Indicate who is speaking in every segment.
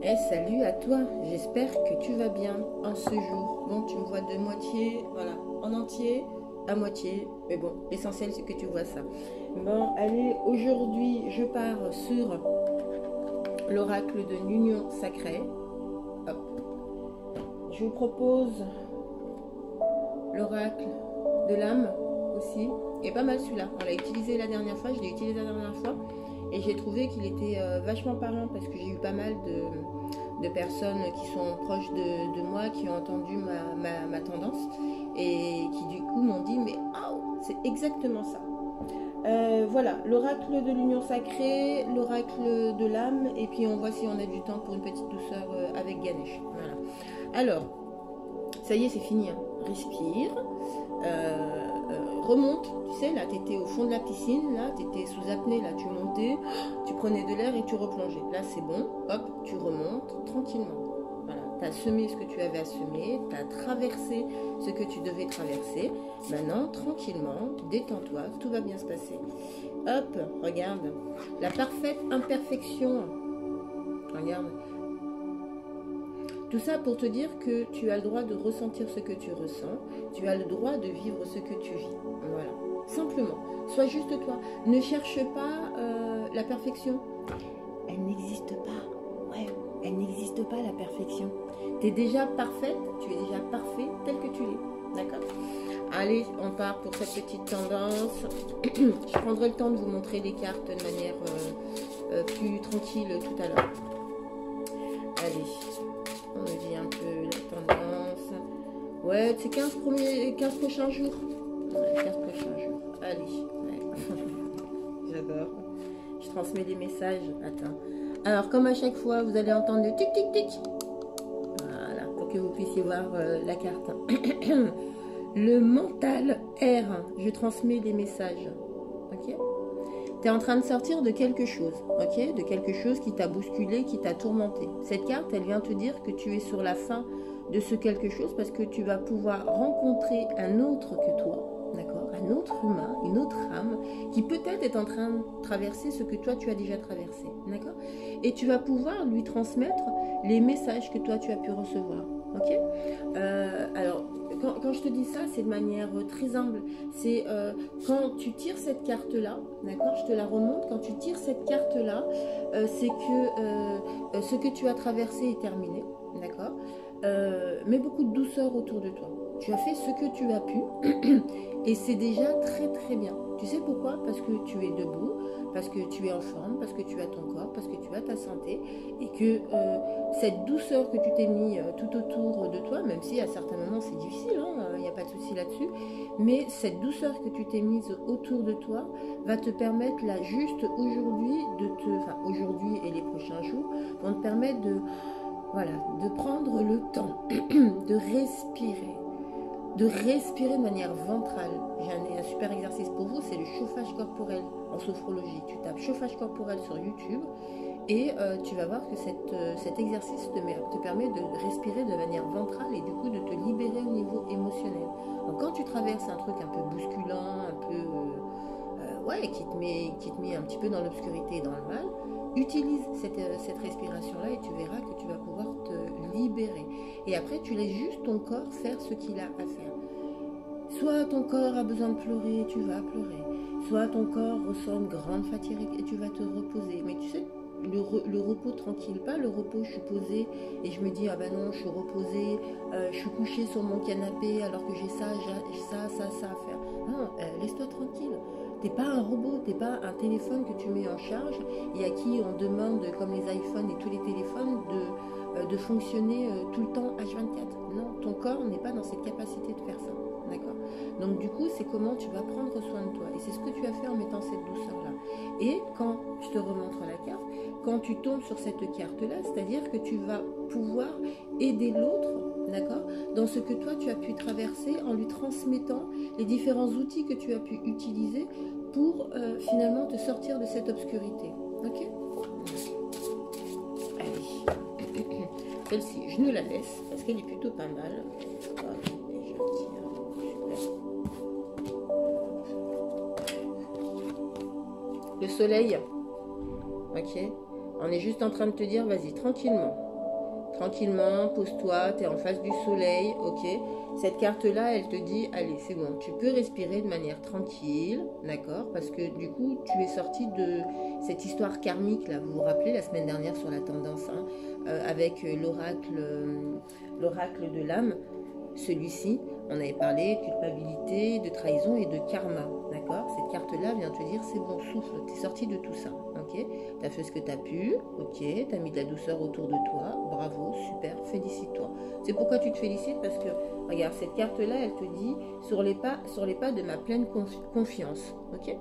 Speaker 1: Eh, salut à toi, j'espère que tu vas bien en ce jour. Bon, tu me vois de moitié, voilà, en entier, à moitié, mais bon, l'essentiel c'est que tu vois ça. Bon, allez, aujourd'hui je pars sur l'oracle de l'union sacrée. Hop. Je vous propose l'oracle de l'âme aussi. Et pas mal celui-là, on l'a utilisé la dernière fois, je l'ai utilisé la dernière fois. Et j'ai trouvé qu'il était vachement parlant parce que j'ai eu pas mal de personnes qui sont proches de moi, qui ont entendu ma tendance et qui du coup m'ont dit mais oh, c'est exactement ça. Voilà, l'oracle de l'union sacrée, l'oracle de l'âme, et puis on voit si on a du temps pour une petite douceur avec Ganesh. Voilà. Alors, ça y est, c'est fini. Hein. Respire. Remonte, tu sais, là, tu étais au fond de la piscine, là, tu étais sous apnée, là, tu montais, tu prenais de l'air et tu replongeais. Là, c'est bon, hop, tu remontes tranquillement. Voilà, tu as semé ce que tu avais à semer, tu as traversé ce que tu devais traverser. Maintenant, tranquillement, détends-toi, tout va bien se passer. Hop, regarde, la parfaite imperfection. Regarde. Tout ça pour te dire que tu as le droit de ressentir ce que tu ressens, tu as le droit de vivre ce que tu vis. Voilà, simplement. Sois juste toi. Ne cherche pas la perfection. Elle n'existe pas. Ouais, elle n'existe pas la perfection. Tu es déjà parfaite, tu es déjà parfait tel que tu l'es. D'accord? Allez, on part pour cette petite tendance. Je prendrai le temps de vous montrer les cartes de manière plus tranquille tout à l'heure. Allez. On dit un peu la tendance. Ouais, c'est 15 prochains jours. Ouais, 15 prochains jours. Allez. Ouais. J'adore. Je transmets des messages. Attends. Alors, comme à chaque fois, vous allez entendre le tic tic tic. Voilà, pour que vous puissiez voir la carte. Le mental R. Je transmets des messages. Ok? Tu es en train de sortir de quelque chose, ok? De quelque chose qui t'a bousculé, qui t'a tourmenté. Cette carte, elle vient te dire que tu es sur la fin de ce quelque chose parce que tu vas pouvoir rencontrer un autre que toi, d'accord? Un autre humain, une autre âme qui peut-être est en train de traverser ce que toi tu as déjà traversé, d'accord? Et tu vas pouvoir lui transmettre les messages que toi tu as pu recevoir, ok? Alors, quand je te dis ça, c'est de manière très humble. C'est quand tu tires cette carte-là, d'accord, je te la remonte, quand tu tires cette carte-là, c'est que ce que tu as traversé est terminé, d'accord. Mets beaucoup de douceur autour de toi. Tu as fait ce que tu as pu et c'est déjà très très bien. Tu sais pourquoi? Parce que tu es debout, parce que tu es en forme, parce que tu as ton corps, parce que tu as ta santé et que cette douceur que tu t'es mis tout autour de toi, même si à certains moments c'est difficile, il n'y a pas de souci là-dessus, mais cette douceur que tu t'es mise autour de toi va te permettre là juste aujourd'hui aujourd'hui et les prochains jours vont te permettre de prendre le temps de respirer de manière ventrale. J'ai un super exercice pour vous, c'est le chauffage corporel en sophrologie. Tu tapes chauffage corporel sur YouTube et tu vas voir que cet exercice te permet de respirer de manière ventrale et du coup de te libérer au niveau émotionnel. Donc quand tu traverses un truc un peu bousculant, un peu qui te met un petit peu dans l'obscurité et dans le mal, utilise cette respiration-là et tu verras que tu vas pouvoir te libérer. Et après, tu laisses juste ton corps faire ce qu'il a à faire. Soit ton corps a besoin de pleurer, tu vas pleurer. Soit ton corps ressent une grande fatigue et tu vas te reposer. Mais tu sais, le repos tranquille, pas le repos je suis posée et je me dis ah ben non, je suis reposée, je suis couchée sur mon canapé alors que j'ai ça à faire. Non, laisse-toi tranquille. T'es pas un robot, t'es pas un téléphone que tu mets en charge et à qui on demande, comme les iPhones et tous les téléphones, de fonctionner tout le temps H24. Non, ton corps n'est pas dans cette capacité de faire ça. D'accord? Donc du coup, c'est comment tu vas prendre soin de toi. Et c'est ce que tu as fait en mettant cette douceur-là. Et quand je te remontre la carte, quand tu tombes sur cette carte-là, c'est-à-dire que tu vas pouvoir aider l'autre, d'accord, dans ce que toi tu as pu traverser en lui transmettant les différents outils que tu as pu utiliser pour finalement te sortir de cette obscurité. Ok? Allez. Celle-ci, je nous la laisse parce qu'elle est plutôt pas mal. Le soleil, ok, on est juste en train de te dire, vas-y, tranquillement, tranquillement, pose-toi, tu es en face du soleil, ok. Cette carte-là, elle te dit, allez, c'est bon, tu peux respirer de manière tranquille, d'accord, parce que du coup, tu es sorti de cette histoire karmique, là, vous vous rappelez, la semaine dernière sur la tendance, hein, avec l'oracle de l'âme, celui-ci, on avait parlé de culpabilité, de trahison et de karma, d'accord. Cette carte-là vient te dire, c'est bon, souffle, tu es sorti de tout ça, ok. Tu as fait ce que tu as pu, ok, tu as mis de la douceur autour de toi, bravo, super, félicite-toi. C'est pourquoi tu te félicites, parce que, regarde, cette carte-là, elle te dit, sur les pas de ma pleine confiance, ok.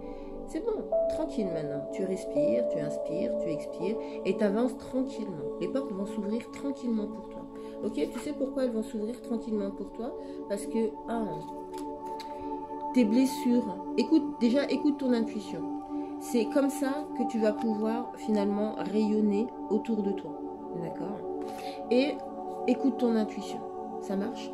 Speaker 1: C'est bon, tranquille maintenant, tu respires, tu inspires, tu expires, et tu avances tranquillement. Les portes vont s'ouvrir tranquillement pour toi. Ok, tu sais pourquoi elles vont s'ouvrir tranquillement pour toi? Parce que, tes blessures, écoute ton intuition. C'est comme ça que tu vas pouvoir finalement rayonner autour de toi. D'accord? Et écoute ton intuition. Ça marche?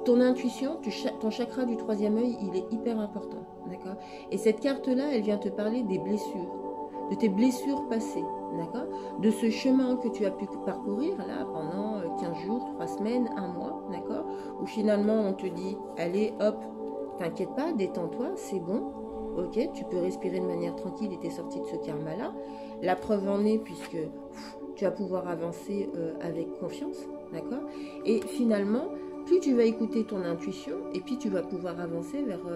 Speaker 1: Ton intuition, ton chakra du troisième œil, il est hyper important. D'accord? Et cette carte-là, elle vient te parler des blessures, de tes blessures passées. D'accord? De ce chemin que tu as pu parcourir là pendant 15 jours, 3 semaines, 1 mois, d'accord? Où finalement on te dit, allez hop, t'inquiète pas, détends-toi, c'est bon, ok? Tu peux respirer de manière tranquille et t'es sorti de ce karma-là. La preuve en est puisque tu vas pouvoir avancer avec confiance, d'accord? Et finalement, plus tu vas écouter ton intuition et puis tu vas pouvoir avancer vers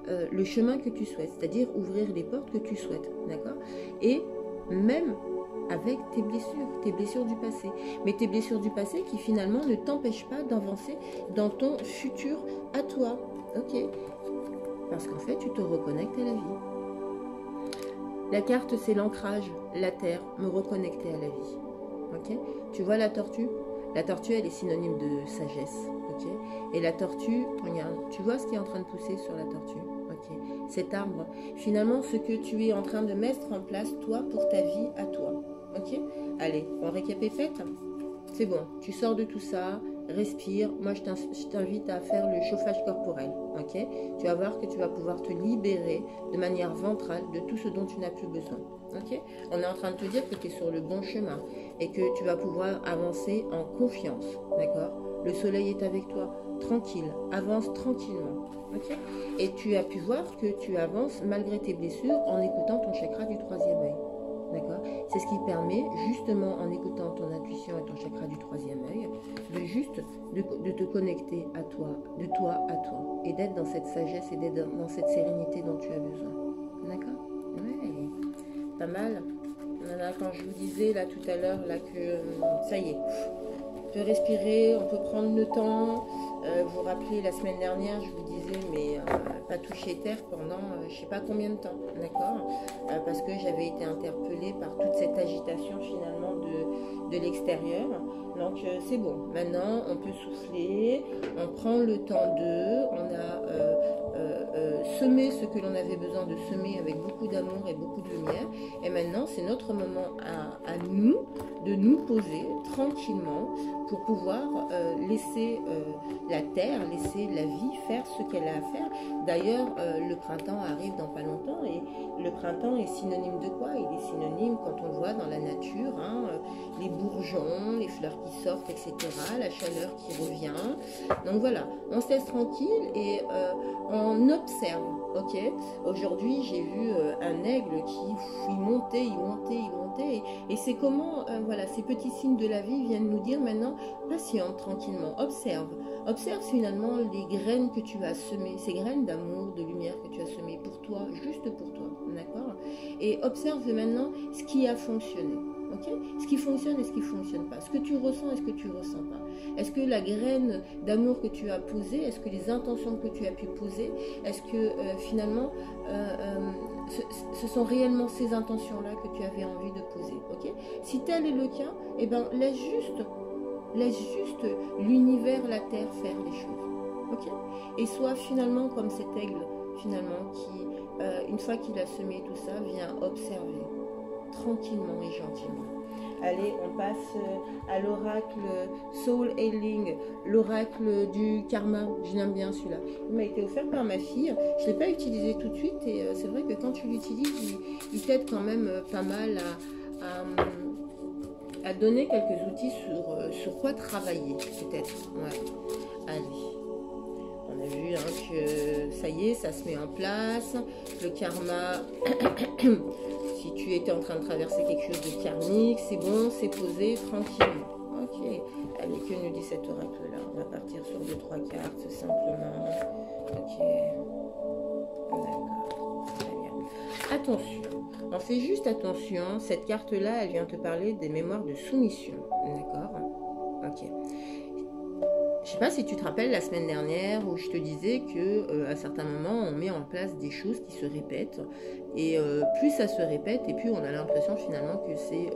Speaker 1: le chemin que tu souhaites, c'est-à-dire ouvrir les portes que tu souhaites, d'accord? Et même avec tes blessures du passé. Mais tes blessures du passé qui finalement ne t'empêchent pas d'avancer dans ton futur à toi. Ok? Parce qu'en fait, tu te reconnectes à la vie. La carte, c'est l'ancrage, la terre, me reconnecter à la vie. Ok? Tu vois la tortue? La tortue, elle est synonyme de sagesse. Ok? Et la tortue, regarde, tu vois ce qui est en train de pousser sur la tortue? Ok? Cet arbre, finalement, ce que tu es en train de mettre en place, toi, pour ta vie à toi. Ok? Allez, on récapitule. C'est bon, tu sors de tout ça, respire. Moi, je t'invite à faire le chauffage corporel. Ok? Tu vas voir que tu vas pouvoir te libérer de manière ventrale de tout ce dont tu n'as plus besoin. Ok? On est en train de te dire que tu es sur le bon chemin et que tu vas pouvoir avancer en confiance. D'accord? Le soleil est avec toi. Tranquille, avance tranquillement. Okay? Et tu as pu voir que tu avances malgré tes blessures en écoutant ton chakra du troisième œil. D'accord? C'est ce qui permet, justement, en écoutant ton intuition et ton chakra du troisième œil, de te connecter à toi, de toi à toi, et d'être dans cette sagesse et d'être dans cette sérénité dont tu as besoin. D'accord? Ouais, pas mal. Voilà, quand je vous disais là tout à l'heure là que ça y est, on peut respirer, on peut prendre le temps. Vous vous rappelez, la semaine dernière, je vous disais, mais pas toucher terre pendant je ne sais pas combien de temps, d'accord? Parce que j'avais été interpellée par toute cette agitation finalement de l'extérieur. Donc c'est bon, maintenant on peut souffler, on prend le temps on a semé ce que l'on avait besoin de semer avec beaucoup d'amour et beaucoup de lumière. Et maintenant c'est notre moment à nous de nous poser tranquillement pour pouvoir laisser la terre, laisser la vie faire ce qu'elle a à faire. D'ailleurs, le printemps arrive dans pas longtemps et le printemps est synonyme de quoi? Il est synonyme, quand on voit dans la nature, hein, les bourgeons, les fleurs qui sortent, etc., la chaleur qui revient. Donc voilà, on se laisse tranquille et on observe. Ok, aujourd'hui j'ai vu un aigle qui il montait, et c'est comment voilà, ces petits signes de la vie viennent nous dire maintenant, patiente tranquillement, observe finalement les graines que tu as semées, ces graines d'amour, de lumière que tu as semées pour toi, juste pour toi, d'accord? Et observe maintenant ce qui a fonctionné. Okay, ce qui fonctionne et ce qui ne fonctionne pas. Ce que tu ressens et ce que tu ne ressens pas. Est-ce que la graine d'amour que tu as posée, est-ce que les intentions que tu as pu poser, est-ce que finalement ce sont réellement ces intentions-là que tu avais envie de poser, ok? Si tel est le cas, eh ben, laisse juste l'univers, la terre faire les choses. Ok? Et sois finalement comme cet aigle, finalement, qui, une fois qu'il a semé tout ça, vient observer. Tranquillement et gentiment. Allez, on passe à l'oracle Soul Healing, l'oracle du karma. Je l'aime bien celui-là. Il m'a été offert par ma fille. Je ne l'ai pas utilisé tout de suite et c'est vrai que quand tu l'utilises, il t'aide quand même pas mal à te donner quelques outils sur quoi travailler, peut-être. Ouais. Allez. On a vu hein, que ça y est, ça se met en place. Le karma, si tu étais en train de traverser quelque chose de karmique, c'est bon, c'est posé tranquillement. Ok. Allez, que nous dit cet oracle-là? On va partir sur 2-3 cartes, simplement. Ok. D'accord. Très bien. Attention. On fait juste attention. Cette carte-là, elle vient te parler des mémoires de soumission. D'accord? Ok. Je sais pas si tu te rappelles la semaine dernière où je te disais que à certains moments on met en place des choses qui se répètent et plus ça se répète et plus on a l'impression finalement que c'est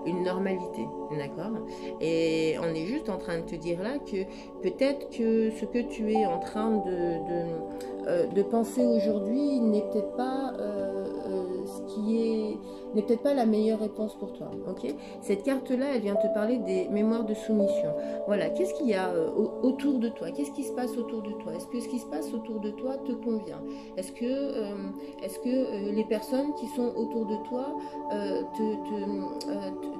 Speaker 1: une normalité, d'accord? Et on est juste en train de te dire là que peut-être que ce que tu es en train de penser aujourd'hui n'est peut-être pas n'est peut-être pas la meilleure réponse pour toi, ok? Cette carte-là, elle vient te parler des mémoires de soumission. Voilà, qu'est-ce qu'il y a autour de toi? Qu'est-ce qui se passe autour de toi? Est-ce que ce qui se passe autour de toi te convient? Est-ce que les personnes qui sont autour de toi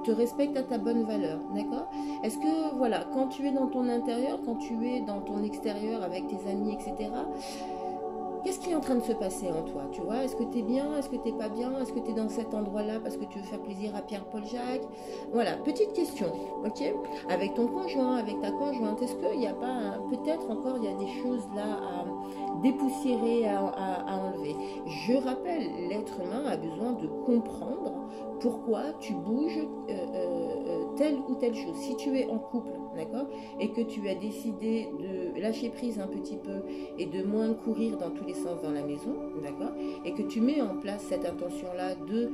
Speaker 1: te respectent à ta bonne valeur, d'accord? Est-ce que, voilà, quand tu es dans ton intérieur, quand tu es dans ton extérieur avec tes amis, etc., qu'est-ce qui est en train de se passer en toi, tu vois? Est-ce que tu es bien? Est-ce que tu n'es pas bien? Est-ce que tu es dans cet endroit-là parce que tu veux faire plaisir à Pierre-Paul Jacques? Voilà, petite question, ok? Avec ton conjoint, avec ta conjointe, est-ce qu'il n'y a pas, peut-être encore, il y a des choses là à dépoussiérer, à enlever? Je rappelle, l'être humain a besoin de comprendre pourquoi tu bouges telle ou telle chose. Si tu es en couple, d'accord, et que tu as décidé de lâcher prise un petit peu et de moins courir dans tous les sens dans la maison, d'accord, et que tu mets en place cette intention-là de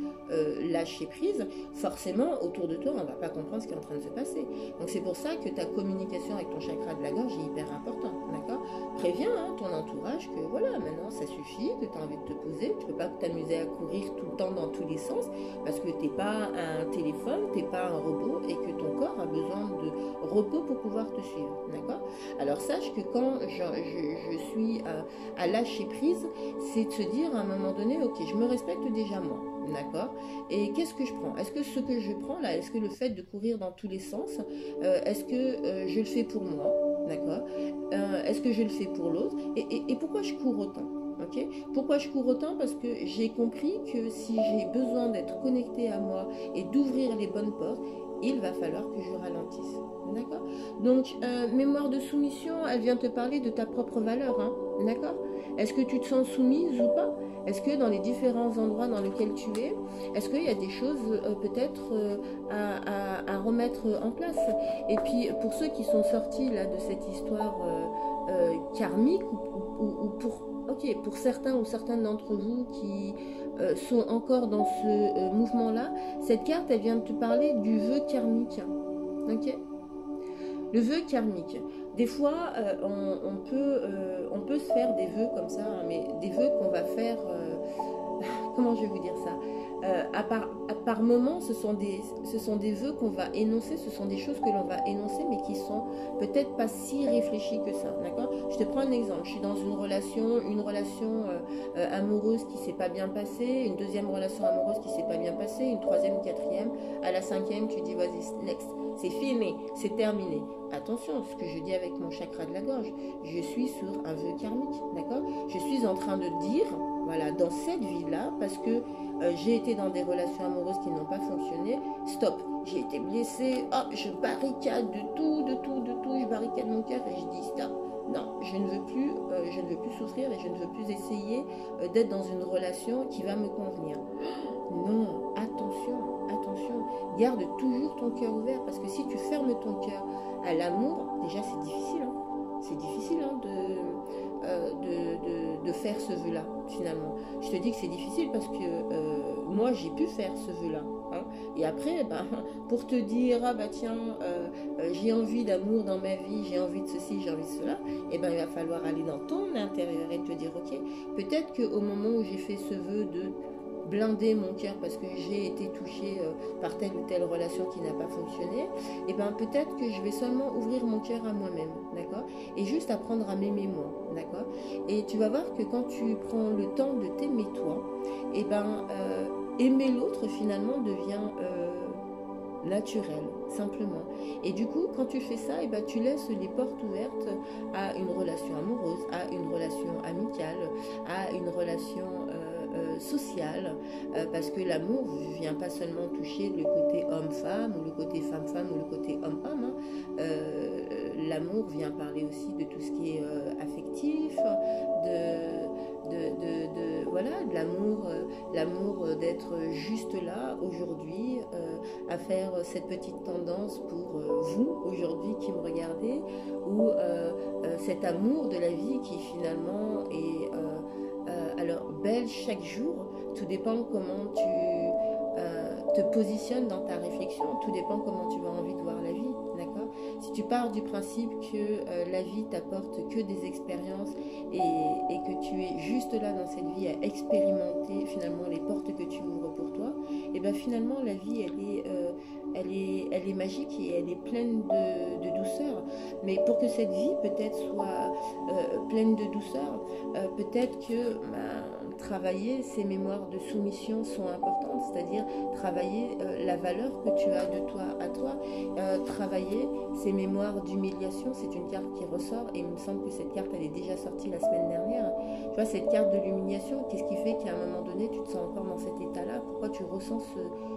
Speaker 1: lâcher prise, forcément, autour de toi, on ne va pas comprendre ce qui est en train de se passer. Donc c'est pour ça que ta communication avec ton chakra de la gorge est hyper importante, d'accord? Préviens hein, ton entourage que voilà, maintenant ça suffit, que tu as envie de te poser, tu ne peux pas t'amuser à courir tout le temps dans tous les sens, parce que tu n'es pas un téléphone, tu n'es pas un robot, et que ton corps a besoin de repos pour pouvoir te suivre, d'accord? Alors sache que quand je suis à lâcher prise, c'est de se dire à un moment donné, ok, je me respecte déjà moi, d'accord? Et qu'est-ce que je prends? Est-ce que ce que je prends là, est-ce que le fait de courir dans tous les sens, est-ce que je le fais pour moi, d'accord? Est-ce que je le fais pour l'autre? Et pourquoi je cours autant? Okay. Pourquoi je cours autant? Parce que j'ai compris que si j'ai besoin d'être connecté à moi et d'ouvrir les bonnes portes, il va falloir que je ralentisse. D'accord? Donc, mémoire de soumission, elle vient te parler de ta propre valeur. Hein, d'accord? Est-ce que tu te sens soumise ou pas? Est-ce que dans les différents endroits dans lesquels tu es, est-ce qu'il y a des choses peut-être à remettre en place? Et puis, pour ceux qui sont sortis là, de cette histoire karmique ou pour... Ok, pour certains ou certaines d'entre vous qui sont encore dans ce mouvement-là, cette carte, elle vient de te parler du vœu karmique. Ok? Le vœu karmique. Des fois, on peut se faire des vœux comme ça, hein, mais des vœux qu'on va faire... comment je vais vous dire ça? Par moment, ce sont des vœux qu'on va énoncer, ce sont des choses que l'on va énoncer, mais qui sont peut-être pas si réfléchies que ça, d'accord? Je te prends un exemple, je suis dans une relation amoureuse qui s'est pas bien passée, une deuxième relation amoureuse qui s'est pas bien passée, une troisième, une quatrième, à la cinquième, tu dis, vas-y, next, c'est fini, c'est terminé. Attention, ce que je dis avec mon chakra de la gorge, je suis sur un vœu karmique, d'accord? Je suis en train de dire, voilà, dans cette vie-là, parce que j'ai été dans des relations amoureuses qui n'ont pas fonctionné, stop, j'ai été blessée, hop, je barricade de tout, je barricade mon cœur et je dis stop. Non, je ne veux plus souffrir et je ne veux plus essayer d'être dans une relation qui va me convenir. Non, attention, garde toujours ton cœur ouvert, parce que si tu fermes ton cœur à l'amour, déjà c'est difficile, hein. C'est difficile hein, de faire ce vœu-là, finalement. Je te dis que c'est difficile parce que moi, j'ai pu faire ce vœu-là. Hein. Et après, ben, pour te dire, ah bah tiens, j'ai envie d'amour dans ma vie, j'ai envie de ceci, j'ai envie de cela, et ben il va falloir aller dans ton intérieur et te dire, ok, peut-être qu'au moment où j'ai fait ce vœu de blinder mon cœur parce que j'ai été touchée par telle ou telle relation qui n'a pas fonctionné, et bien peut-être que je vais seulement ouvrir mon cœur à moi-même, d'accord? Et juste apprendre à m'aimer moi, d'accord? Et tu vas voir que quand tu prends le temps de t'aimer toi, et ben aimer l'autre finalement devient naturel, simplement. Et du coup, quand tu fais ça, et ben, tu laisses les portes ouvertes à une relation amoureuse, à une relation amicale, à une relation sociale, parce que l'amour ne vient pas seulement toucher le côté homme-femme, ou le côté femme-femme, ou le côté homme-homme. Hein. L'amour vient parler aussi de tout ce qui est affectif, voilà, de l'amour d'être juste là aujourd'hui, à faire cette petite tendance pour vous aujourd'hui qui me regardez, ou cet amour de la vie qui finalement est alors belle chaque jour. Tout dépend comment tu te positionnes dans ta réflexion, tout dépend comment tu as envie de voir la vie, d'accord? Si tu pars du principe que la vie t'apporte que des expériences et que tu es juste là dans cette vie à expérimenter finalement les portes que tu ouvres pour toi, et bien finalement la vie elle est magique et elle est pleine de douceur. Mais pour que cette vie peut-être soit pleine de douceur, peut-être que travailler ces mémoires de soumission sont importantes, c'est-à-dire travailler la valeur que tu as de toi à toi, travailler ces mémoires d'humiliation. C'est une carte qui ressort et il me semble que cette carte elle est déjà sortie la semaine dernière. Tu vois, cette carte de l'humiliation, qu'est-ce qui fait qu'à un moment donné tu te sens encore dans cet état-là? Pourquoi tu ressens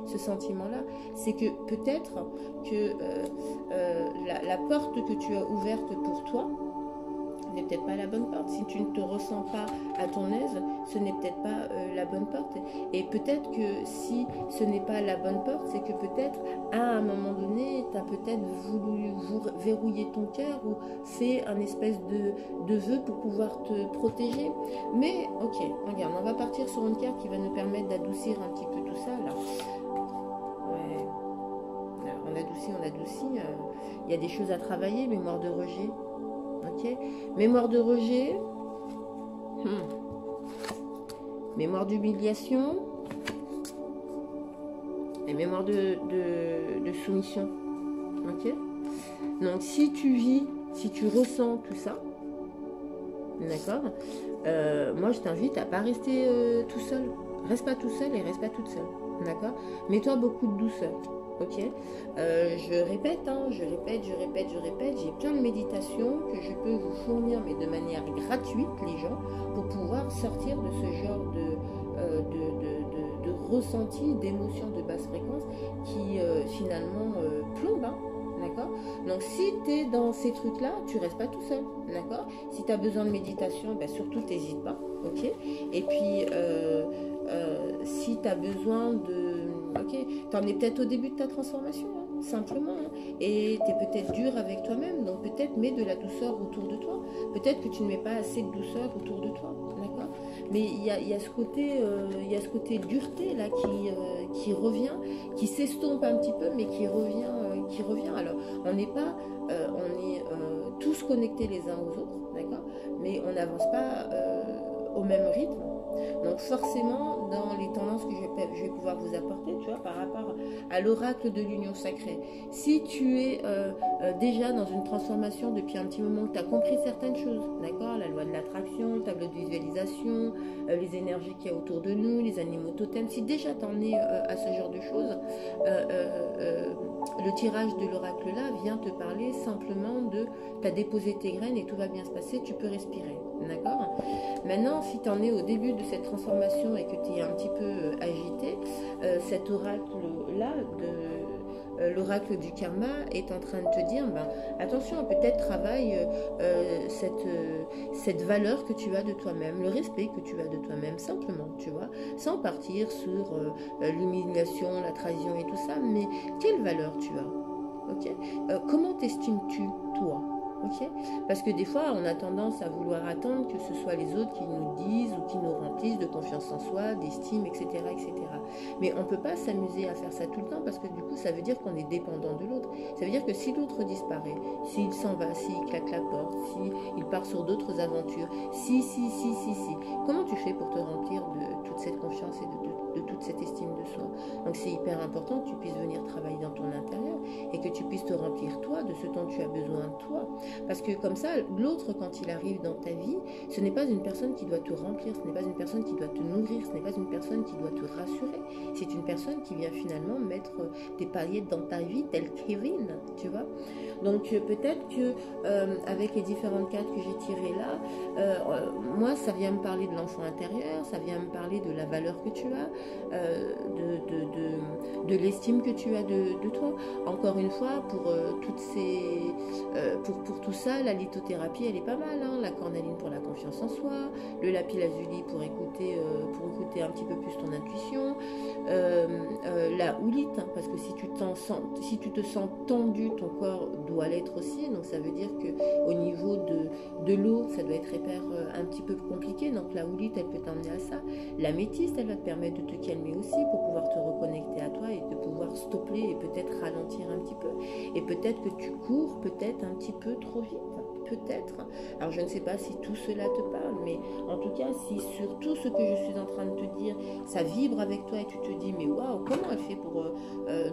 Speaker 1: ce sentiment-là? C'est que peut-être que la porte que tu as ouverte pour toi n'est peut-être pas la bonne porte. Si tu ne te ressens pas à ton aise, ce n'est peut-être pas la bonne porte. Et peut-être que si ce n'est pas la bonne porte, c'est que peut-être à un moment donné, tu as peut-être voulu verrouiller ton cœur ou fait un espèce de vœu pour pouvoir te protéger. Mais ok, regarde, on va partir sur une carte qui va nous permettre d'adoucir un petit peu tout ça là. Ouais. Alors, on adoucit. Il y a des choses à travailler, mémoire de rejet. Ok, mémoire de rejet, mémoire d'humiliation et mémoire de soumission. Ok, donc si tu vis, si tu ressens tout ça, d'accord, moi je t'invite à pas rester tout seul. Reste pas tout seul et reste pas toute seule. D'accord, mets-toi beaucoup de douceur. Ok, je répète, j'ai plein de méditations que je peux vous fournir, mais de manière gratuite, les gens, pour pouvoir sortir de ce genre de ressenti, d'émotions de basse fréquence qui finalement plombent. Hein, d'accord. Donc si tu es dans ces trucs-là, tu restes pas tout seul. D'accord. Si tu as besoin de méditation, ben, surtout t'hésites pas. Ok. Et puis si tu as besoin de... Ok, tu en es peut-être au début de ta transformation, hein, simplement. Hein, et tu es peut-être dur avec toi-même, donc peut-être mets de la douceur autour de toi. Peut-être que tu ne mets pas assez de douceur autour de toi. D'accord. Mais il y a ce côté dureté là qui revient, qui s'estompe un petit peu, mais qui revient. Alors, on n'est pas... on est tous connectés les uns aux autres, d'accord, mais on n'avance pas au même rythme. Donc forcément, dans les tendances que je vais pouvoir vous apporter, tu vois, par rapport à l'oracle de l'union sacrée, si tu es déjà dans une transformation depuis un petit moment, que tu as compris certaines choses, d'accord, la loi de l'attraction, le tableau de visualisation, les énergies qu'il y a autour de nous, les animaux totems, si déjà tu en es à ce genre de choses, le tirage de l'oracle là vient te parler simplement de tu as déposé tes graines et tout va bien se passer, tu peux respirer, d'accord. Maintenant, si tu en es au début de cette transformation et que tu es un petit peu agité, cet oracle-là, l'oracle du karma, est en train de te dire, ben, attention, peut-être travaille cette valeur que tu as de toi-même, le respect que tu as de toi-même, simplement, tu vois, sans partir sur l'humiliation, la trahison et tout ça, mais quelle valeur tu as, ok, comment t'estimes-tu, toi? Okay. Parce que des fois, on a tendance à vouloir attendre que ce soit les autres qui nous disent ou qui nous remplissent de confiance en soi, d'estime, etc., etc. Mais on ne peut pas s'amuser à faire ça tout le temps parce que du coup, ça veut dire qu'on est dépendant de l'autre. Ça veut dire que si l'autre disparaît, s'il s'en va, s'il claque la porte, s'il part sur d'autres aventures, si, comment tu fais pour te remplir de toute cette confiance et de toute cette estime de soi? Donc c'est hyper important que tu puisses venir travailler dans ton intérieur et que tu puisses te remplir toi de ce dont tu as besoin toi. Parce que comme ça, l'autre, quand il arrive dans ta vie, ce n'est pas une personne qui doit te remplir, ce n'est pas une personne qui doit te nourrir, ce n'est pas une personne qui doit te rassurer. C'est une personne qui vient finalement mettre des paillettes dans ta vie, tel Kevin, tu vois. Donc peut-être que avec les différentes cartes que j'ai tirées là, moi ça vient me parler de l'enfant intérieur, ça vient me parler de la valeur que tu as, de l'estime que tu as de toi. Encore une fois, pour tout ça, la lithothérapie elle est pas mal, hein. La cornaline pour la confiance en soi, le lapis lazuli pour écouter un petit peu plus ton intuition, la houlite, hein, parce que si tu te sens tendu, ton corps doit l'être aussi, donc ça veut dire que au niveau de l'eau, ça doit être hyper un petit peu compliqué, donc la houlite elle peut t'emmener à ça. La métiste elle va te permettre de te calmer aussi pour pouvoir te reconnecter à toi et de pouvoir stopper et peut-être ralentir un petit peu, et peut-être que tu cours peut-être un petit peu trop vite, peut-être. Alors je ne sais pas si tout cela te parle, mais en tout cas si sur tout ce que je suis en train de te dire ça vibre avec toi et tu te dis mais waouh, comment elle fait pour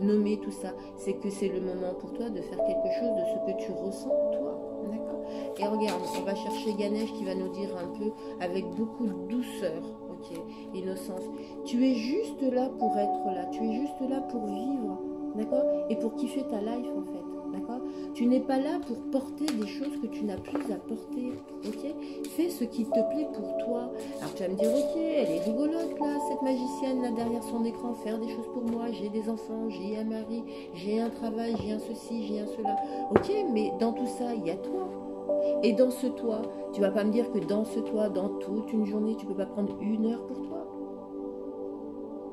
Speaker 1: nommer tout ça, c'est que c'est le moment pour toi de faire quelque chose de ce que tu ressens toi, d'accord. Et regarde, on va chercher Ganesh qui va nous dire un peu avec beaucoup de douceur, ok, innocence, tu es juste là pour être là, tu es juste là pour vivre, d'accord, et pour kiffer ta life en fait. D'accord? Tu n'es pas là pour porter des choses que tu n'as plus à porter. Ok? Fais ce qui te plaît pour toi. Alors tu vas me dire, ok, elle est rigolote là, cette magicienne là derrière son écran, faire des choses pour moi, j'ai des enfants, j'ai un mari, j'ai un travail, j'ai un ceci, j'ai un cela. Ok, mais dans tout ça, il y a toi. Et dans ce toi, tu vas pas me dire que dans ce toi, dans toute une journée, tu peux pas prendre 1 heure pour toi.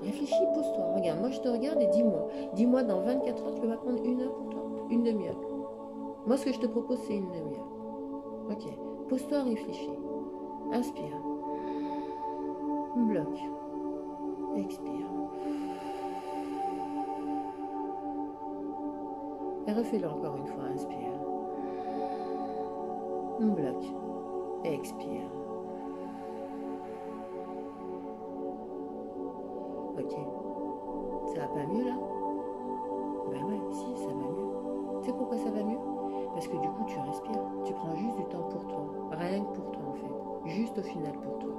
Speaker 1: Réfléchis, pose-toi. Regarde, moi je te regarde et dis-moi. Dis-moi dans 24 heures, tu peux pas prendre 1 heure pour toi. Une demi-heure. Moi, ce que je te propose, c'est une demi-heure. Ok. Pose-toi, réfléchis. Inspire. Bloque. Expire. Et refais-le encore une fois. Inspire. Bloque. Expire. Ok. Ça va pas mieux là? Ben ouais, si, ça va mieux. Tu sais pourquoi ça va mieux? Parce que du coup, tu respires. Tu prends juste du temps pour toi. Rien que pour toi, en fait. Juste au final pour toi.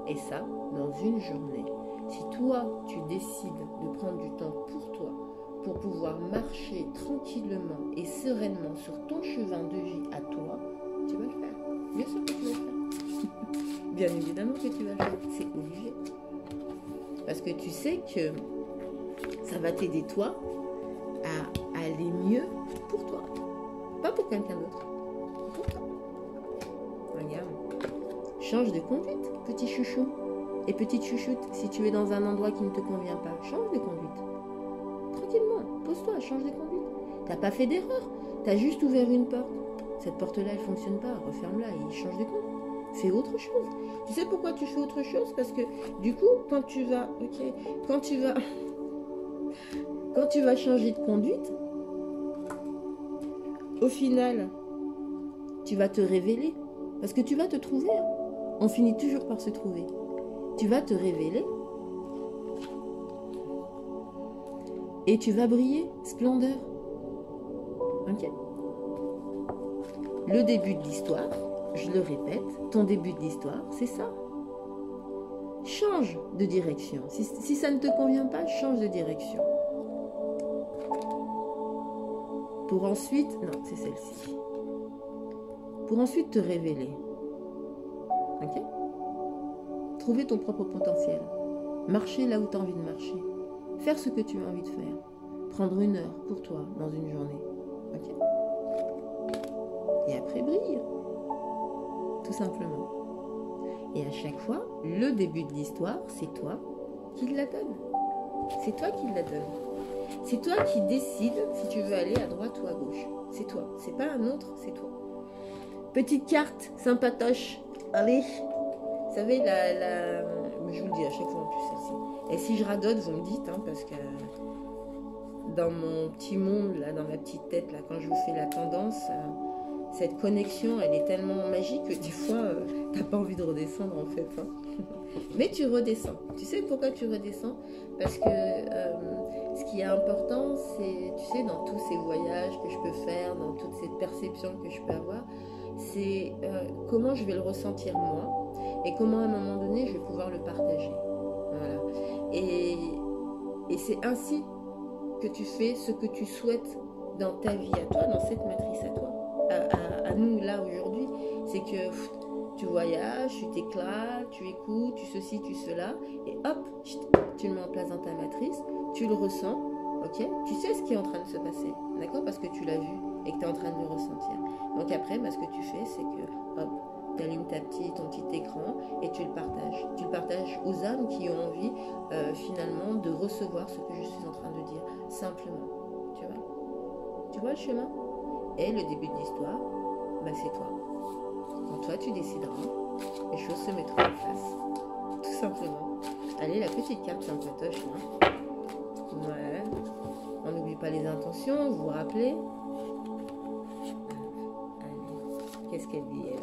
Speaker 1: Et ça, dans une journée. Si toi, tu décides de prendre du temps pour toi, pour pouvoir marcher tranquillement et sereinement sur ton chemin de vie à toi, tu vas le faire. Bien sûr que tu vas le faire. Bien évidemment que tu vas le faire. C'est obligé. Parce que tu sais que ça va t'aider, toi, à aller mieux pour toi. Pas pour quelqu'un d'autre. Pour toi. Regarde. Change de conduite, petit chouchou. Et petite chouchoute, si tu es dans un endroit qui ne te convient pas, change de conduite. Tranquillement, pose-toi, change de conduite. T'as pas fait d'erreur. T'as juste ouvert une porte. Cette porte-là, elle fonctionne pas. Referme-la et change de conduite. Fais autre chose. Tu sais pourquoi tu fais autre chose? Parce que du coup, quand tu vas changer de conduite, au final, tu vas te révéler. Parce que tu vas te trouver. Hein. On finit toujours par se trouver. Tu vas te révéler. Et tu vas briller. Splendeur. Ok? Le début de l'histoire, je le répète, ton début de l'histoire, c'est ça. Change de direction. Si ça ne te convient pas, change de direction. Pour ensuite... Non, c'est celle-ci. Pour ensuite te révéler. Ok? Trouver ton propre potentiel. Marcher là où tu as envie de marcher. Faire ce que tu as envie de faire. Prendre 1 heure pour toi dans une journée. Ok? Et après, brille. Tout simplement. Et à chaque fois, le début de l'histoire, c'est toi qui la donne. C'est toi qui la donne. C'est toi qui décides si tu veux aller à droite ou à gauche. C'est toi. C'est pas un autre, c'est toi. Petite carte sympatoche. Allez. Vous savez, je vous le dis à chaque fois en plus celle-ci. Et si je radote, vous me dites, hein, parce que dans mon petit monde, là, dans ma petite tête, là, quand je vous fais la tendance, cette connexion, elle est tellement magique que des fois, t'as pas envie de redescendre en fait. Hein. Mais tu redescends. Tu sais pourquoi tu redescends? Parce que ce qui est important, c'est, tu sais, dans tous ces voyages que je peux faire, dans toutes ces perceptions que je peux avoir, c'est comment je vais le ressentir moi et comment à un moment donné, je vais pouvoir le partager. Voilà. Et c'est ainsi que tu fais ce que tu souhaites dans ta vie à toi, dans cette matrice à toi, à nous là aujourd'hui. C'est que tu voyages, tu t'éclates, tu écoutes, tu ceci, tu cela, et hop, tu le mets en place dans ta matrice, tu le ressens, ok? Tu sais ce qui est en train de se passer, d'accord? Parce que tu l'as vu et que tu es en train de le ressentir. Donc après, ce que tu fais, c'est que hop, tu allumes ton petit écran et tu le partages. Tu le partages aux âmes qui ont envie finalement de recevoir ce que je suis en train de dire, simplement. Tu vois? Tu vois le chemin? Et le début de l'histoire, c'est toi. Quand toi tu décideras, les choses se mettront en place. Tout simplement. Allez, la petite carte sympatoche là. Ouais. On n'oublie pas les intentions, vous vous rappelez? Allez. Qu'est-ce qu'elle dit elle?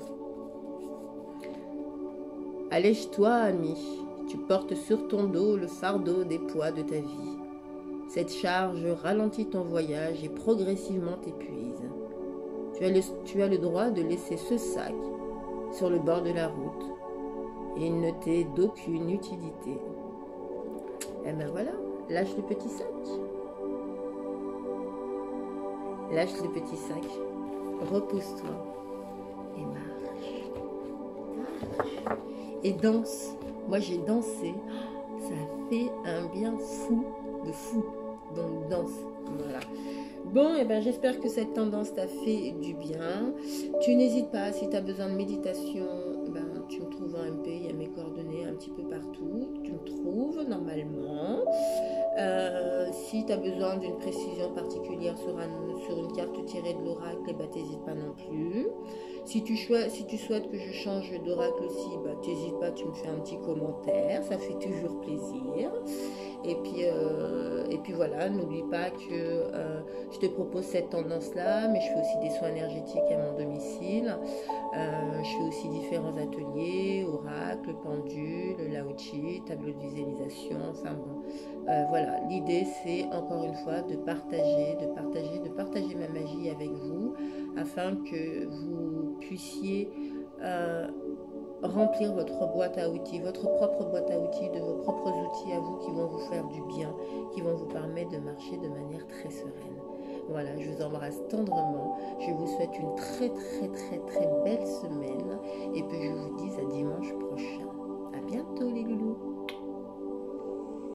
Speaker 1: Allège-toi, ami. Tu portes sur ton dos le fardeau des poids de ta vie. Cette charge ralentit ton voyage et progressivement t'épuise. Tu as le droit de laisser ce sac sur le bord de la route. Et il ne t'est d'aucune utilité. Et ben voilà, lâche le petit sac. Lâche le petit sac. Repose-toi. Et marche. Et danse. Moi j'ai dansé. Ça fait un bien fou de fou. Donc danse. Voilà. Bon, et j'espère que cette tendance t'a fait du bien. Tu n'hésites pas, si tu as besoin de méditation, tu me trouves en MP, il y a mes coordonnées un petit peu partout. Tu me trouves normalement. Si tu as besoin d'une précision particulière sur une carte tirée de l'oracle, t'hésites pas non plus. Si tu souhaites que je change d'oracle aussi, t'hésites pas, tu me fais un petit commentaire, ça fait toujours plaisir. Et puis voilà, n'oublie pas que je te propose cette tendance-là, mais je fais aussi des soins énergétiques à mon domicile. Je fais aussi différents ateliers, oracle, pendule, lao-chi, tableau de visualisation, enfin bon. Voilà, l'idée c'est encore une fois de partager ma magie avec vous afin que vous puissiez remplir votre boîte à outils, votre propre boîte à outils, de vos propres outils à vous qui vont vous faire du bien, qui vont vous permettre de marcher de manière très sereine. Voilà, je vous embrasse tendrement. Je vous souhaite une très belle semaine et puis je vous dis à dimanche prochain. À bientôt les loulous.